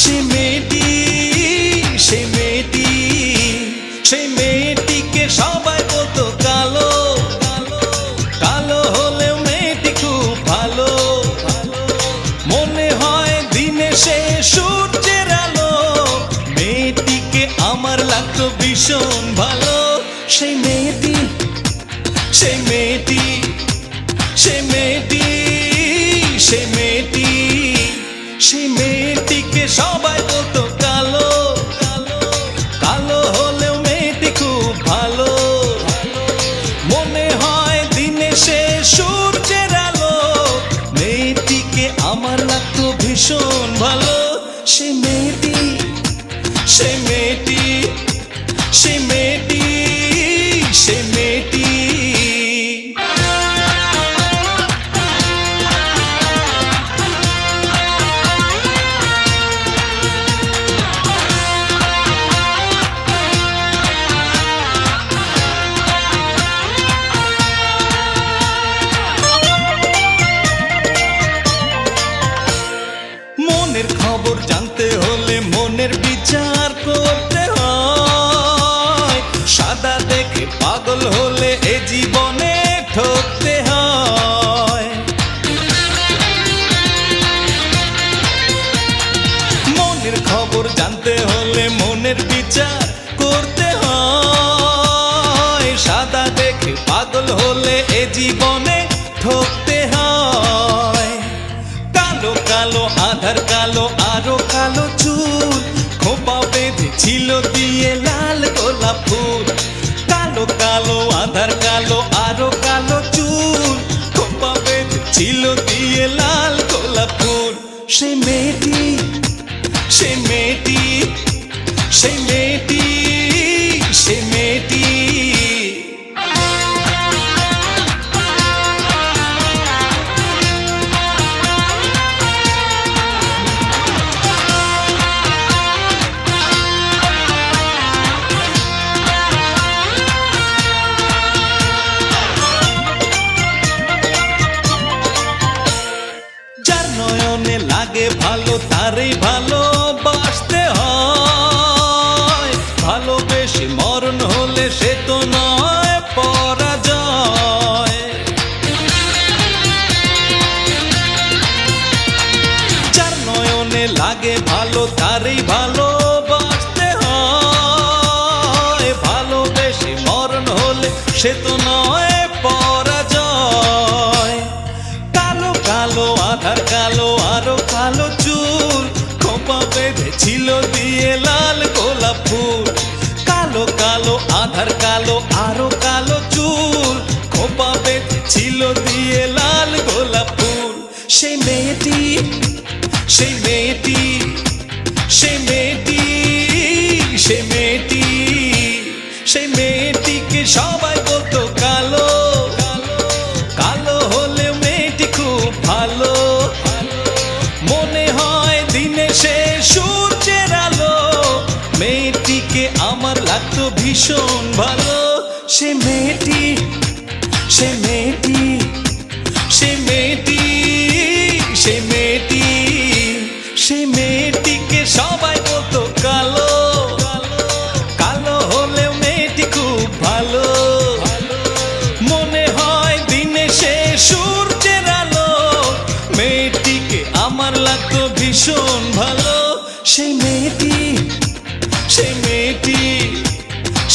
সে মেয়েটি, সে মেয়েটি, সেই মেয়েটিকে সবাই বলতো কালো, কালো হলেও মেয়েটি খুব ভালো। মনে হয় দিনে সে সূর্যের আলো, মেয়েটিকে আমার লাগতো ভীষণ ভালো। সেই মেয়েটি, সেই মেয়েটি, সেই মেয়েটি, সেই মেয়েটি, সেই মেয়েটিকে সবাই বলতো কালো, কালো হলেও মেয়েটি খুব ভালো। মনে হয় দিনে সে সূর্যের আলো, মেয়েটিকে আমার লাগতো ভীষণ ভালো। সে মেয়েটি, সে মেয়েটি, সে মেয়েটি, সে মেয়েটি। মনের খবর জানতে হলে মনের বিচার করতে হয়, সাদা দেখে পাগল হলে এ জীবনে ঠকতে হয়। মনের খবর জানতে হলে মনের বিচার করতে হয়, সাদা দেখে পাগল হলে এ জীবনে ঠকতে হয়। কালো কালো আধার কালো আরো কালো চুল, খোপা বেঁধে ছিল দিয়ে লাল গোলাপ ফুল। কালো কালো আধার কালো আরো কালো চুল, খোপা বেঁধে ছিল দিয়ে লাল গোলাপ ফুল। সেই মেয়েটি, সেই মেয়েটি, সেই মেয়েটি, সেই মেয়েটি। নয়নে লাগে ভালো তারই ভালোবাসতে হয়, ভালোবেসে মরণ হলে সে তো নয় পরাজয়। যার নয়নে লাগে ভালো তারই ভালোবাসতে হয়, ভালোবেসে মরণ হলে সে তো নয় পরাজয়। কালো কালো আধার কালো আরো কালো চুল, খোপা বেঁধে ছিল দিয়ে লাল গোলাপ ফুল। কালো কালো আধার কালো আরো কালো চুল, খোপা বেঁধে ছিল দিয়ে লাল গোলাপ ফুল। সেই মেয়েটি, সেই মেয়েটি, সেই মেয়েটি, সেই মেয়েটি, সেই মেয়েটিকে সবাই বলতো কালো, কালো হলেও মেয়েটি খুব ভালো। মনে হয় দিনে সে সূর্যের আলো, মেয়েটিকে আমার লাগতো ভীষণ ভালো। সে মেয়েটি, সে মেয়েটি, সে মেয়েটি, সে মেয়েটি, সে মেয়েটিকে সবাই বলতো কালো, কালো হলেও মেয়েটি খুব ভালো। মনে হয় দিনে সে সূর্যের আলো, মেয়েটিকে আমার লাগতো ভীষণ ভালো। সেই মেয়েটি, সেই মেয়েটি,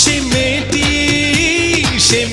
সেই মেয়েটি, সেই